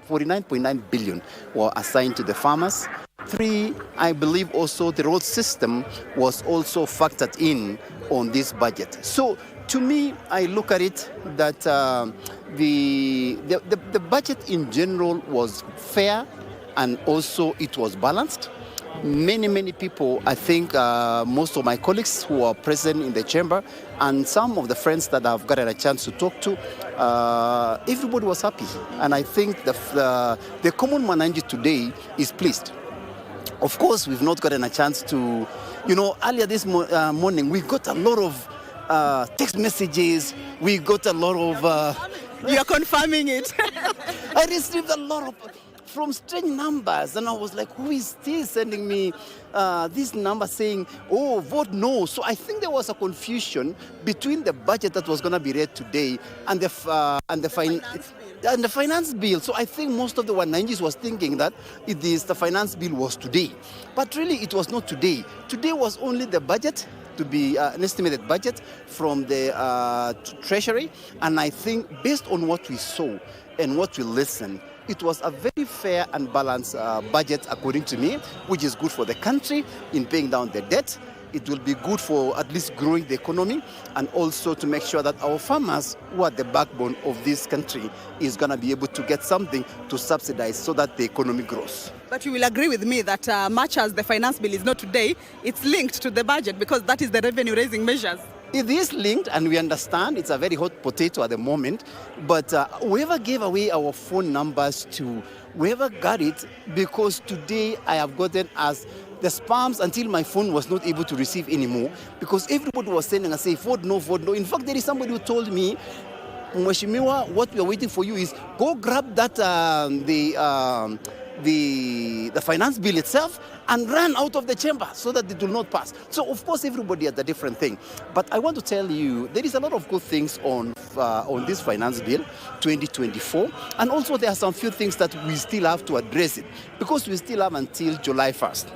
49.9 billion were assigned to the farmers. 3, I believe also the road system was also factored in on this budget. So to me, I look at it that the budget in general was fair and also it was balanced. Many people, I think most of my colleagues who are present in the chamber and some of the friends that I've gotten a chance to talk to, everybody was happy. And I think the common Mwananchi today is pleased. Of course, we've not gotten a chance to, earlier this morning, we got a lot of text messages. We got a lot of... You're confirming it. I received a lot of... from strange numbers, and I was like, who is this sending me this number saying, oh, vote no? So I think there was a confusion between the budget that was going to be read today and the finance bill. So I think most of the Wananchis was thinking that the finance bill was today. But really, it was not today. Today was only the budget, to be an estimated budget from the Treasury. And I think based on what we saw and what we listened, it was a very fair and balanced budget, according to me, which is good for the country in paying down the debt. It will be good for at least growing the economy and also to make sure that our farmers, who are the backbone of this country, is going to be able to get something to subsidize so that the economy grows. But you will agree with me that much as the finance bill is not today, it's linked to the budget because that is the revenue-raising measures. It is linked, and we understand it's a very hot potato at the moment, but whoever gave away our phone numbers to whoever got it, because today I have gotten as the spams until my phone was not able to receive anymore, because everybody was sending and saying, vote no, vote no. In fact, there is somebody who told me, Mheshimiwa, what we are waiting for you is go grab that the finance bill itself and run out of the chamber so that it will not pass. So of course everybody has a different thing, but I want to tell you there is a lot of good things on this finance bill 2024, and also there are some few things that we still have to address it, because we still have until July 1st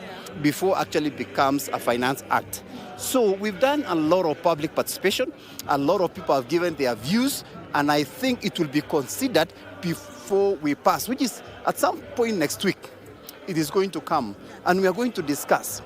before actually becomes a finance act. So we've done a lot of public participation, a lot of people have given their views, and I think it will be considered before we pass, which is at some point next week. It is going to come, and we are going to discuss.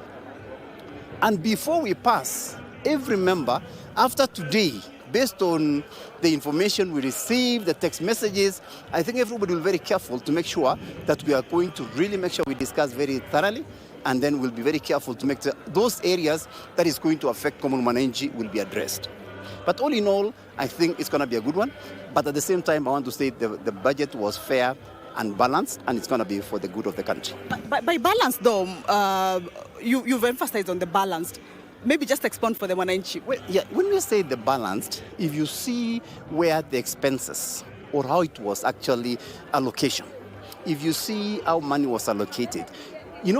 And before we pass, every member, after today, based on the information we receive, the text messages, I think everybody will be very careful to make sure that we are going to really make sure we discuss very thoroughly, and then we'll be very careful to make those areas that is going to affect common Mwananchi will be addressed. But all in all, I think it's going to be a good one. But at the same time, I want to say the budget was fair and balanced, and it's going to be for the good of the country. By balance, though, you've emphasized on the balanced. Maybe just expound for the Mwananchi. Well, yeah, when we say the balanced, if you see where the expenses or how it was actually allocation, if you see how money was allocated,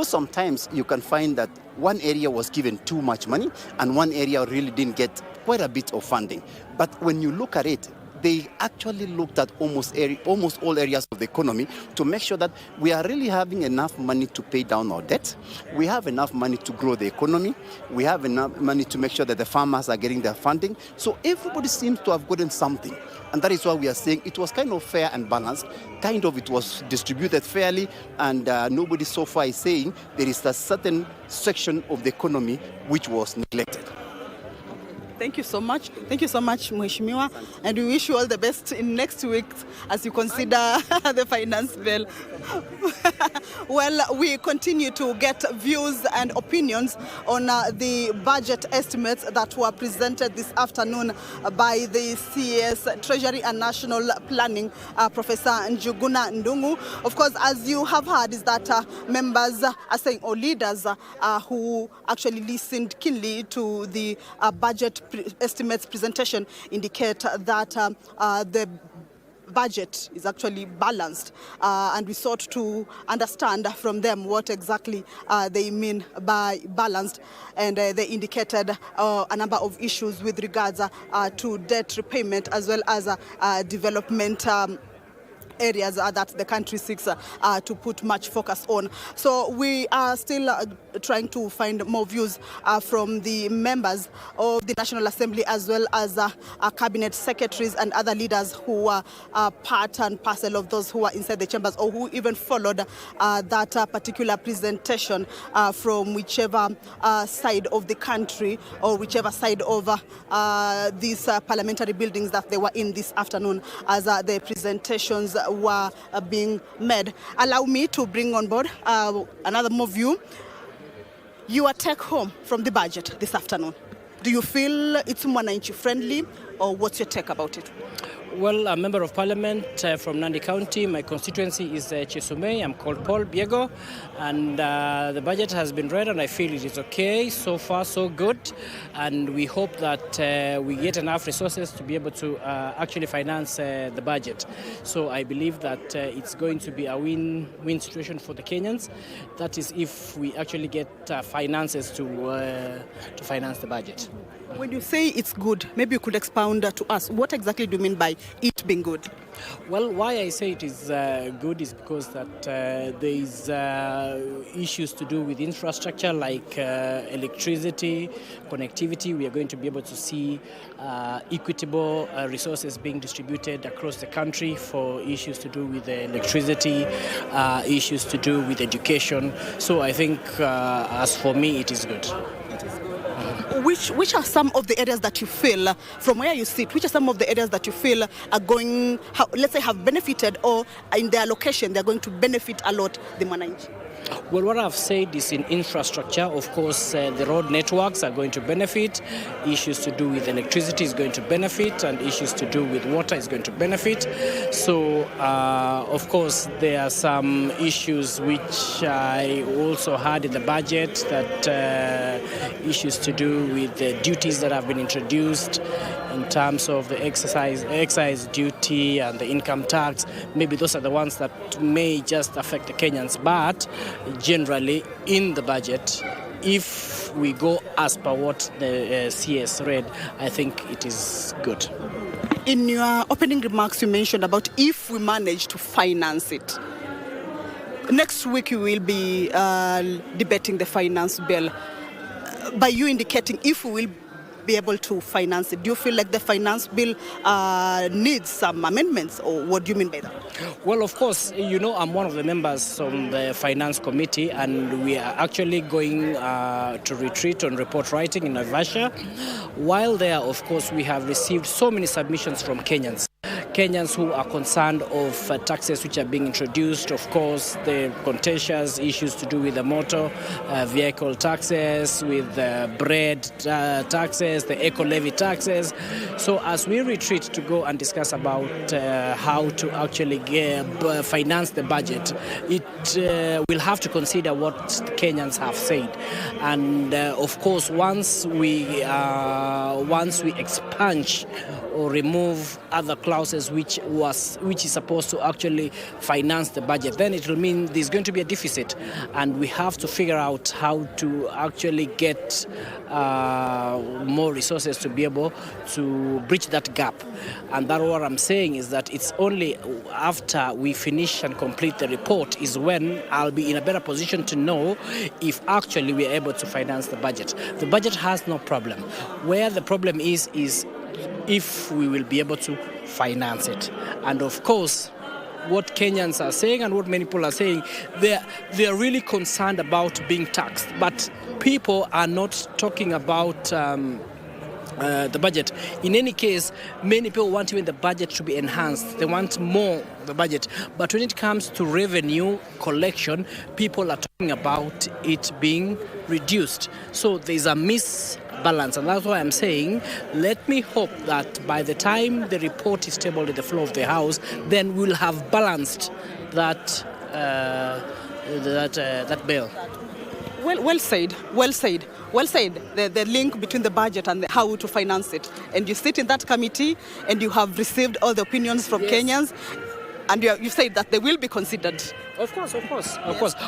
sometimes you can find that one area was given too much money and one area really didn't get quite a bit of funding. But when you look at it, they actually looked at almost all areas of the economy to make sure that we are really having enough money to pay down our debt. We have enough money to grow the economy. We have enough money to make sure that the farmers are getting their funding. So everybody seems to have gotten something. And that is why we are saying it was kind of fair and balanced. Kind of it was distributed fairly, and nobody so far is saying there is a certain section of the economy which was neglected. Thank you so much. Thank you so much, Mheshimiwa. And we wish you all the best in next week as you consider the finance bill. Well, we continue to get views and opinions on the budget estimates that were presented this afternoon by the CS Treasury and National Planning, Professor Njuguna Ndungu. Of course, as you have heard, is that members are saying, or leaders who actually listened keenly to the budget estimates presentation indicate that the budget is actually balanced, and we sought to understand from them what exactly they mean by balanced, and they indicated a number of issues with regards to debt repayment as well as development areas that the country seeks to put much focus on. So we are still trying to find more views from the members of the National Assembly, as well as cabinet secretaries and other leaders who are part and parcel of those who are inside the chambers, or who even followed that particular presentation from whichever side of the country, or whichever side of these parliamentary buildings that they were in this afternoon as the presentations were being made. Allow me to bring on board another more view. Your take home from the budget this afternoon. Do you feel it's Mwananchi friendly, or what's your take about it? Well, a member of parliament from Nandi County. My constituency is Chesumei. I'm called Paul Biego, and the budget has been read, and I feel it is okay. So far, so good, and we hope that we get enough resources to be able to actually finance the budget. So I believe that it's going to be a win-win situation for the Kenyans. That is, if we actually get finances to finance the budget. When you say it's good, maybe you could expound to us. What exactly do you mean by it being good? Well, why I say it is good is because that there is issues to do with infrastructure like electricity, connectivity. We are going to be able to see equitable resources being distributed across the country for issues to do with electricity, issues to do with education. So I think, as for me, it is good. Which are some of the areas that you feel, from where you sit, which are some of the areas that you feel are going, let's say, have benefited, or in their location they're going to benefit a lot the Mwananchi? Well, what I've said is in infrastructure, of course, the road networks are going to benefit, issues to do with electricity is going to benefit, and issues to do with water is going to benefit. So, of course, there are some issues which I also had in the budget, that issues to do with the duties that have been introduced in terms of the excise duty and the income tax. Maybe those are the ones that may just affect the Kenyans, but generally in the budget, if we go as per what the CS read, I think it is good. In your opening remarks, you mentioned about if we manage to finance it. Next week you will be debating the finance bill. By you indicating if we will be able to finance it, do you feel like the finance bill needs some amendments, or what do you mean by that? Well, of course, you know, I'm one of the members on the finance committee, and we are actually going to retreat on report writing in Naivasha. While there, of course, we have received so many submissions from Kenyans who are concerned of taxes which are being introduced. Of course, the contentious issues to do with the motor vehicle taxes, with the bread taxes, the eco-levy taxes. So as we retreat to go and discuss about how to actually finance the budget, it will have to consider what Kenyans have said. And of course, once we expunge or remove other clauses which is supposed to actually finance the budget, then it will mean there's going to be a deficit, and we have to figure out how to actually get more resources to be able to bridge that gap. And that's what I'm saying, is that it's only after we finish and complete the report is when I'll be in a better position to know if actually we are able to finance the budget. The budget has no problem. Where the problem is if we will be able to finance it. And of course, what Kenyans are saying and what many people are saying, they're really concerned about being taxed. But people are not talking about the budget. In any case, many people want even the budget to be enhanced. They want more the budget. But when it comes to revenue collection, people are talking about it being reduced. So there's a misbalance, and that's why I'm saying, let me hope that by the time the report is tabled in the floor of the House, then we'll have balanced that bill. Well said. The link between the budget and how to finance it. And you sit in that committee and you have received all the opinions from Kenyans. And you said that they will be considered. Of course.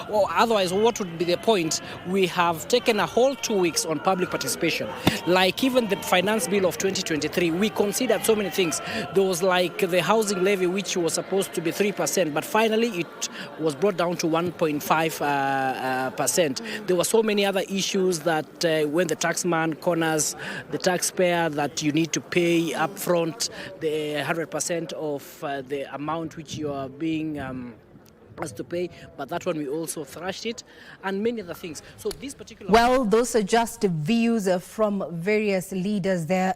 Well, otherwise, what would be the point? We have taken a whole 2 weeks on public participation. Like even the finance bill of 2023, we considered so many things. There was like the housing levy, which was supposed to be 3%, but finally it was brought down to 1.5%. There were so many other issues that when the taxman corners the taxpayer, that you need to pay upfront the 100% of the amount which you are being asked to pay, but that one we also thrashed it, and many other things. So this particular... Well, those are just views from various leaders there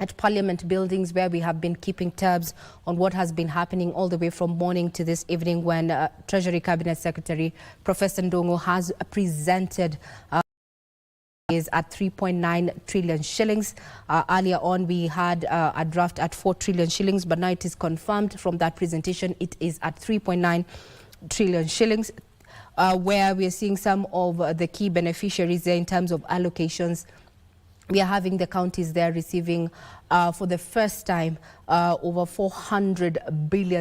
at Parliament buildings, where we have been keeping tabs on what has been happening all the way from morning to this evening, when Treasury Cabinet Secretary Professor Ndungu has presented is at 3.9 trillion shillings. Earlier on, we had a draft at 4 trillion shillings, but now it is confirmed from that presentation it is at 3.9 trillion shillings, where we are seeing some of the key beneficiaries there in terms of allocations. We are having the counties there receiving for the first time over 400 billion